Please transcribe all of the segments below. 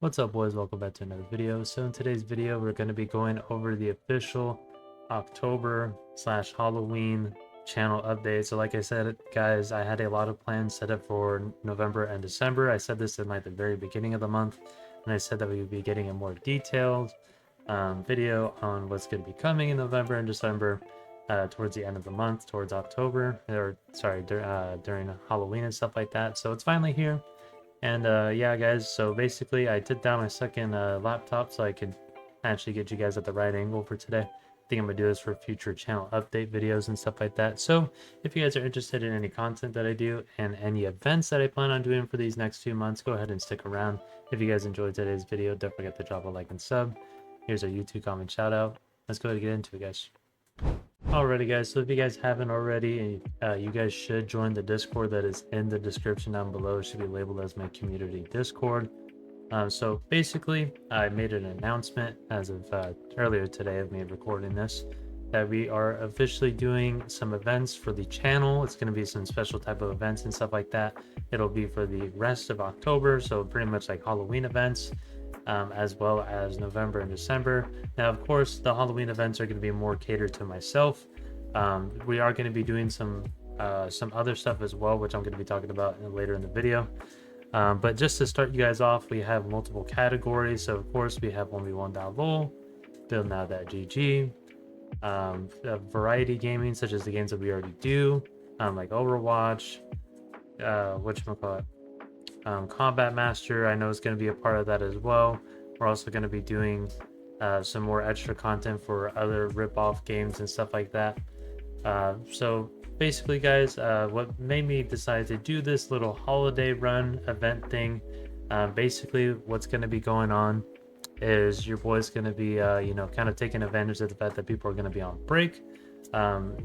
What's up, boys? Welcome back to another video. So in today's video, we're going to be going over the official October/Halloween channel update. So like I said, guys, I had a lot of plans set up for November and December. I said this in like the very beginning of the month, and I said that we would be getting a more detailed video on what's going to be coming in November and December towards the end of the month, towards October, or sorry, during Halloween and stuff like that. So it's finally here. And yeah, guys, so basically I took down my second laptop so I could actually get you guys at the right angle for today. I think I'm gonna do this for future channel update videos and stuff like that. So if you guys are interested in any content that I do and any events that I plan on doing for these next 2 months, go ahead and stick around. If you guys enjoyed today's video, don't forget to drop a like and sub. Here's our YouTube comment shout out. Let's go ahead and get into it, guys. Alrighty, guys, so if you guys haven't already, you guys should join the Discord that is in the description down below. It should be labeled as my community Discord. So basically, I made an announcement as of earlier today of me recording this, that we are officially doing some events for the channel. It's going to be some special type of events and stuff like that. It'll be for the rest of October, so pretty much like Halloween events. As well as November and December. Now, of course, the Halloween events are going to be more catered to myself. We are going to be doing some other stuff as well, which I'm going to be talking about later in the video. But just to start you guys off, we have multiple categories. So, of course, we have OneV1.lol, BuildNow.gg, variety gaming, such as the games that we already do, like Overwatch, whatchamacallit, Combat Master. I know is going to be a part of that as well. We're also going to be doing some more extra content for other rip-off games and stuff like that. So basically, guys, what made me decide to do this little holiday run event thing, basically what's going to be going on is your boy's going to be kind of taking advantage of the fact that people are going to be on break.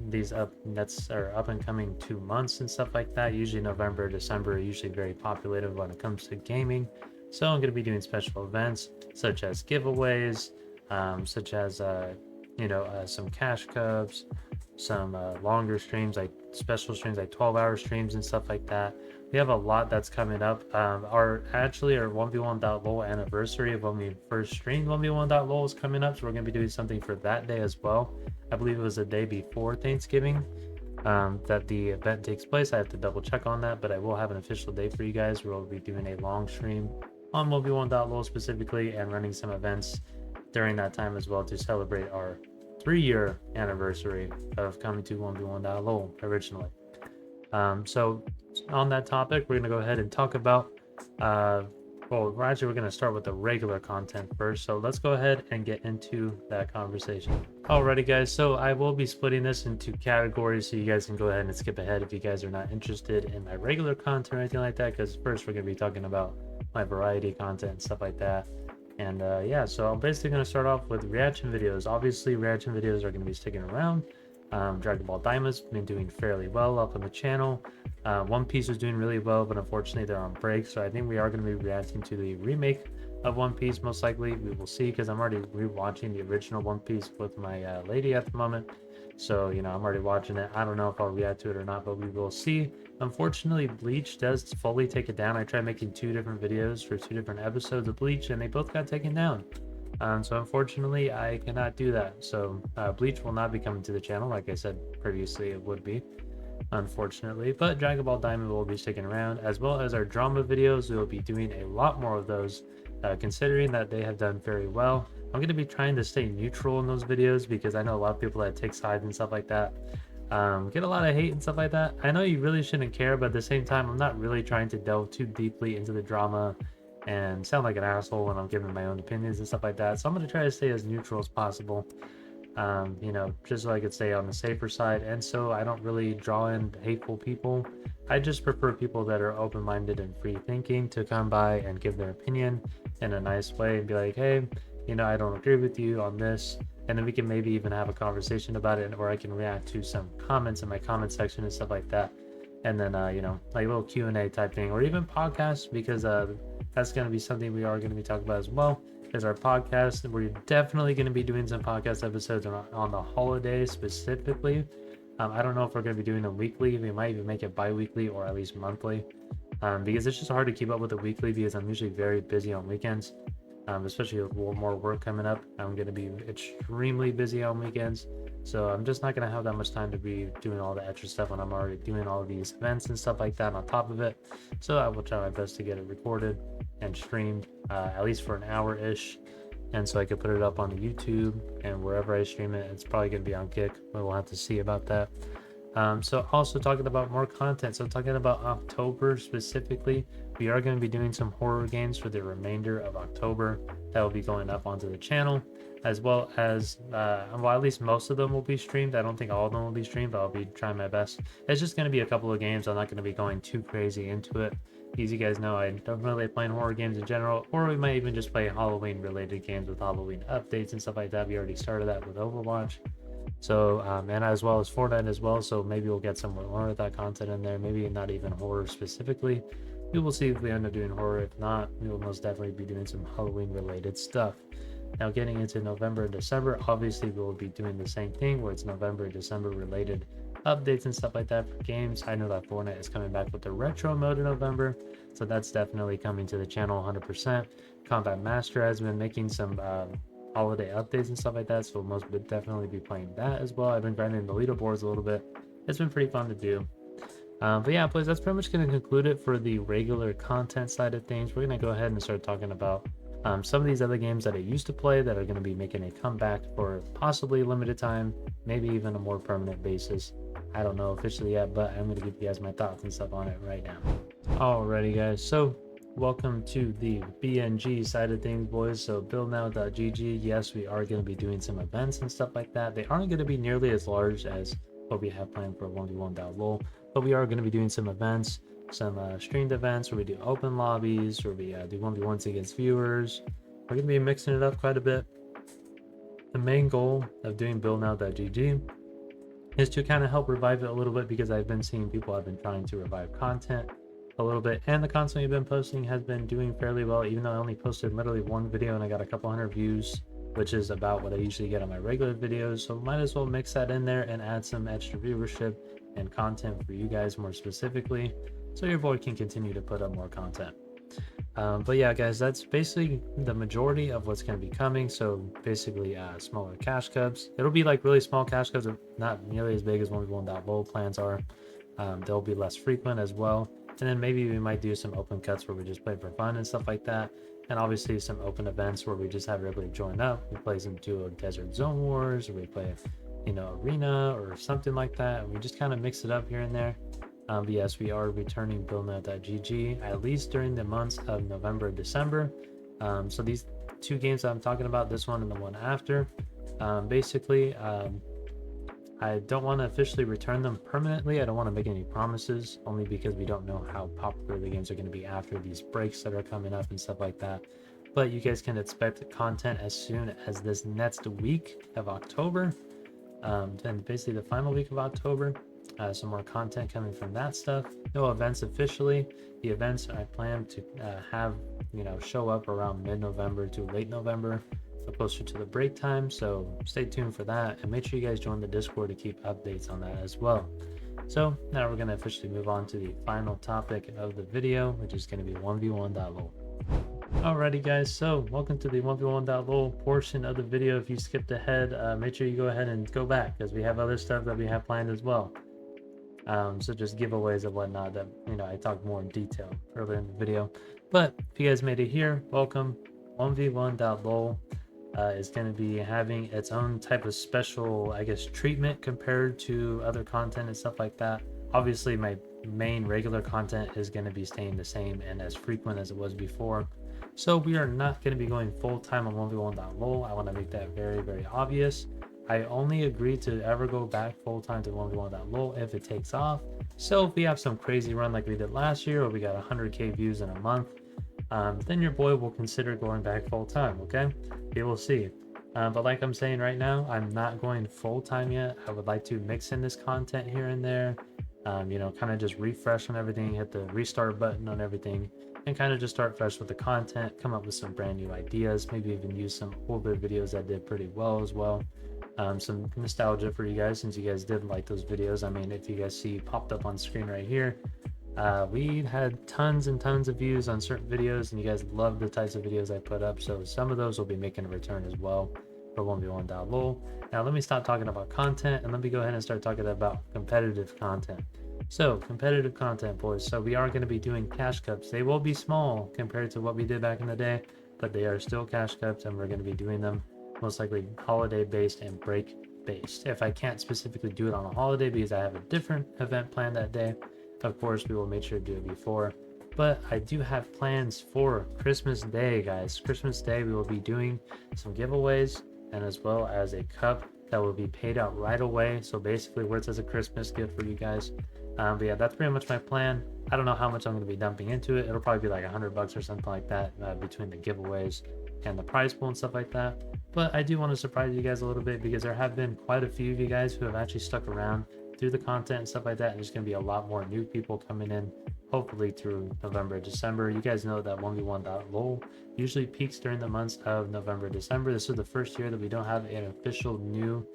These up and coming 2 months and stuff like that. Usually November, December are usually very populated when it comes to gaming. So I'm going to be doing special events such as giveaways, such as some cash cubs, some longer streams, like special streams, like 12-hour streams and stuff like that. We have a lot that's coming up. Our OneV1.lol anniversary of when we first streamed OneV1.lol is coming up, so we're going to be doing something for that day as well. I believe it was the day before Thanksgiving that the event takes place. I have to double check on that, but I will have an official date for you guys where we'll be doing a long stream on OneV1.lol specifically and running some events during that time as well to celebrate our 3-year anniversary of coming to OneV1.lol originally. So on that topic, we're going to go ahead and talk about we're going to start with the regular content first. So let's go ahead and get into that conversation. Alrighty, guys, so I will be splitting this into categories so you guys can go ahead and skip ahead if you guys are not interested in my regular content or anything like that, because first we're going to be talking about my variety content and stuff like that. And yeah, so I'm basically going to start off with reaction videos. Obviously, reaction videos are going to be sticking around. Dragon Ball Daimaa's been doing fairly well up on the channel. One Piece is doing really well, but unfortunately they're on break, so I think we are going to be reacting to the remake of One Piece most likely. We will see, because I'm already rewatching the original One Piece with my lady at the moment. So, I'm already watching it. I don't know if I'll react to it or not, but we will see. Unfortunately, Bleach does fully take it down. I tried making 2 different videos for 2 different episodes of Bleach, and they both got taken down. So unfortunately, I cannot do that. So Bleach will not be coming to the channel, like I said previously it would be, unfortunately. But Dragon Ball Daima will be sticking around, as well as our drama videos. We will be doing a lot more of those, considering that they have done very well. I'm going to be trying to stay neutral in those videos, because I know a lot of people that take sides and stuff like that get a lot of hate and stuff like that. I know you really shouldn't care, but at the same time, I'm not really trying to delve too deeply into the drama and sound like an asshole when I'm giving my own opinions and stuff like that. So I'm going to try to stay as neutral as possible, just so I could stay on the safer side. And so I don't really draw in hateful people. I just prefer people that are open-minded and free thinking to come by and give their opinion in a nice way and be like, hey, I don't agree with you on this. And then we can maybe even have a conversation about it, or I can react to some comments in my comment section and stuff like that. And then, like a little Q&A type thing, or even podcasts, because that's going to be something we are going to be talking about as well, is our podcast. We're definitely going to be doing some podcast episodes on the holidays specifically. I don't know if we're going to be doing them weekly. We might even make it bi-weekly or at least monthly. because it's just hard to keep up with the weekly because I'm usually very busy on weekends, especially with more work coming up. I'm going to be extremely busy on weekends. So I'm just not going to have that much time to be doing all the extra stuff when I'm already doing all these events and stuff like that on top of it. So I will try my best to get it recorded and streamed at least for an hour-ish. And so I could put it up on YouTube, and wherever I stream it, it's probably going to be on Kick, but we'll have to see about that. So also talking about more content, so talking about October specifically, we are going to be doing some horror games for the remainder of October that will be going up onto the channel, as well as well, at least most of them will be streamed. I don't think all of them will be streamed, but I'll be trying my best. It's just going to be a couple of games. I'm not going to be going too crazy into it, because you guys know I don't really like playing horror games in general, or we might even just play Halloween related games with Halloween updates and stuff like that. We already started that with Overwatch. So and as well as Fortnite as well, so maybe we'll get some more of that content in there, maybe not even horror specifically. We will see if we end up doing horror. If not, we will most definitely be doing some Halloween related stuff. Now getting into November and December, obviously we will be doing the same thing where it's November and December related updates and stuff like that for games. I know that Fortnite is coming back with the retro mode in November, so that's definitely coming to the channel 100%. Combat Master has been making some holiday updates and stuff like that, so most would definitely be playing that as well. I've been grinding the leaderboards a little bit. It's been pretty fun to do. But yeah, boys, that's pretty much going to conclude it for the regular content side of things. We're going to go ahead and start talking about some of these other games that I used to play that are going to be making a comeback for possibly a limited time, maybe even a more permanent basis. I don't know officially yet, but I'm going to give you guys my thoughts and stuff on it right now. Alrighty, guys, so welcome to the BNG side of things, boys. So buildnow.gg, yes, we are going to be doing some events and stuff like that. They aren't going to be nearly as large as what we have planned for 1v1.lol, but we are going to be doing some events, some streamed events where we do open lobbies, where we do 1v1s against viewers. We're going to be mixing it up quite a bit. The main goal of doing buildnow.gg is to kind of help revive it a little bit, because I've been seeing people have been trying to revive content a little bit, and the content we've been posting has been doing fairly well, even though I only posted literally one video and I got a couple hundred views, which is about what I usually get on my regular videos. So might as well mix that in there and add some extra viewership and content for you guys more specifically, so your boy can continue to put up more content. But yeah, guys, that's basically the majority of what's going to be coming. So basically smaller cash cubs. It'll be like really small cash cubs, not nearly as big as 1v1.lol plans are. They'll be less frequent as well. And then maybe we might do some open cuts where we just play for fun and stuff like that. And obviously some open events where we just have everybody join up. We play some duo Desert Zone Wars, or we play, arena or something like that. And we just kind of mix it up here and there. But yes, we are returning buildnow.gg at least during the months of November and December. So these two games that I'm talking about, this one and the one after, basically, I don't want to officially return them permanently. I don't want to make any promises, only because we don't know how popular the games are going to be after these breaks that are coming up and stuff like that. But you guys can expect content as soon as this next week of October, and basically the final week of October. Some more content coming from that stuff. No events officially. The events I plan to have show up around mid-November to late November, closer to the break time, so stay tuned for that, and make sure you guys join the Discord to keep updates on that as well. So now we're going to officially move on to the final topic of the video, which is going to be 1v1.lol. Alrighty, guys, so welcome to the 1v1.lol portion of the video. If you skipped ahead, make sure you go ahead and go back, because we have other stuff that we have planned as well. So just giveaways and whatnot that I talked more in detail earlier in the video. But if you guys made it here, welcome. 1v1.lol is going to be having its own type of special, I guess, treatment compared to other content and stuff like that. Obviously, my main regular content is going to be staying the same and as frequent as it was before. So we are not going to be going full-time on 1v1.lol. I want to make that very, very obvious. I only agree to ever go back full-time to 1v1.lol if it takes off. So if we have some crazy run like we did last year, or we got 100k views in a month, then your boy will consider going back full-time, okay? We will see. But like I'm saying right now, I'm not going full-time yet. I would like to mix in this content here and there, kind of just refresh on everything, hit the restart button on everything, and kind of just start fresh with the content, come up with some brand new ideas, maybe even use some older videos that did pretty well as well. Some nostalgia for you guys, since you guys did like those videos. I mean, if you guys see popped up on screen right here, We had tons and tons of views on certain videos, and you guys love the types of videos I put up, so some of those will be making a return as well for 1v1.lol. Now let me stop talking about content and let me go ahead and start talking about competitive content. So competitive content, boys. So we are going to be doing cash cups. They will be small compared to what we did back in the day, but they are still cash cups, and we're going to be doing them most likely holiday based and break based. If I can't specifically do it on a holiday because I have a different event planned that day, of course we will make sure to do it before. But I do have plans for Christmas Day, guys. Christmas Day we will be doing some giveaways, and as well as a cup that will be paid out right away, so basically works as a Christmas gift for you guys. But yeah, that's pretty much my plan. I don't know how much I'm going to be dumping into it. It'll probably be like $100 or something like that, between the giveaways and the prize pool and stuff like that. But I do want to surprise you guys a little bit, because there have been quite a few of you guys who have actually stuck around through the content and stuff like that, and there's going to be a lot more new people coming in, hopefully through November, December. You guys know that 1v1.lol usually peaks during the months of November, December. This is the first year that we don't have an official new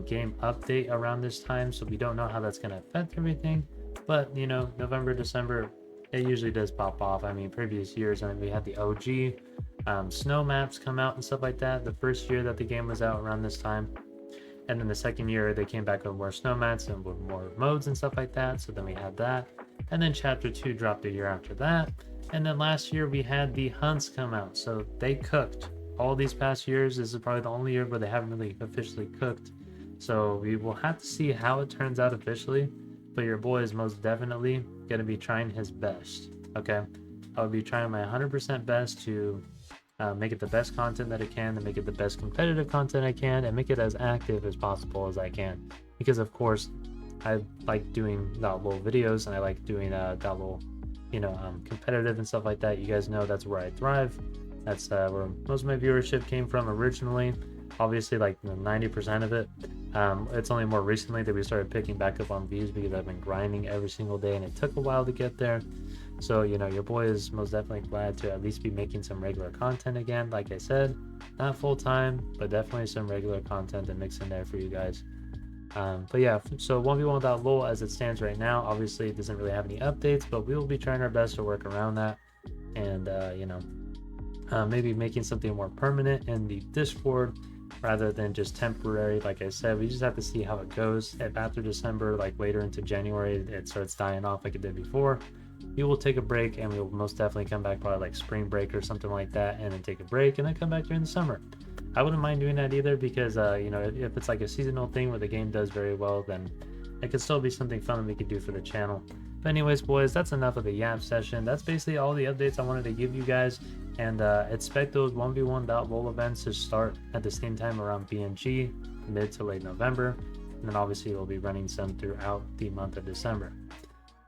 game update around this time, so we don't know how that's going to affect everything. But you know, November, December, it usually does pop off. I mean, previous years, I mean, we had the OG snow maps come out and stuff like that the first year that the game was out around this time, and then the second year they came back with more snow mats and with more modes and stuff like that. So then we had that, and then chapter 2 dropped the year after that, and then last year we had the hunts come out. So they cooked all these past years. This is probably the only year where they haven't really officially cooked, so we will have to see how it turns out officially. But your boy is most definitely going to be trying his best. Okay, I will be trying my 100% best to make it the best content that I can, to make it the best competitive content I can, and make it as active as possible as I can. Because of course, I like doing .lol videos, and I like doing .lol, competitive and stuff like that. You guys know that's where I thrive. That's where most of my viewership came from originally. Obviously, like 90% of it. It's only more recently that we started picking back up on views, because I've been grinding every single day, and it took a while to get there. So, your boy is most definitely glad to at least be making some regular content again. Like I said, not full time, but definitely some regular content to mix in there for you guys. But yeah, so 1v1.lol as it stands right now, obviously it doesn't really have any updates, but we will be trying our best to work around that, and maybe making something more permanent in the Discord rather than just temporary. Like I said, we just have to see how it goes. If after December, like later into January, it starts dying off like it did before, we will take a break, and we will most definitely come back probably like spring break or something like that, and then take a break and then come back during the summer. I wouldn't mind doing that either, because if it's like a seasonal thing where the game does very well, then it could still be something fun that we could do for the channel. But anyways, boys, that's enough of the yap session. That's basically all the updates I wanted to give you guys, and expect those 1v1.lol events to start at the same time around BNG, mid to late November, and then obviously we'll be running some throughout the month of December.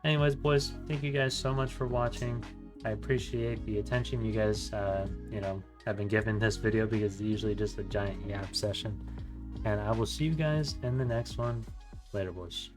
Anyways, boys, thank you guys so much for watching. I appreciate the attention you guys have been given this video, because it's usually just a giant yap session, and I will see you guys in the next one. Later, boys.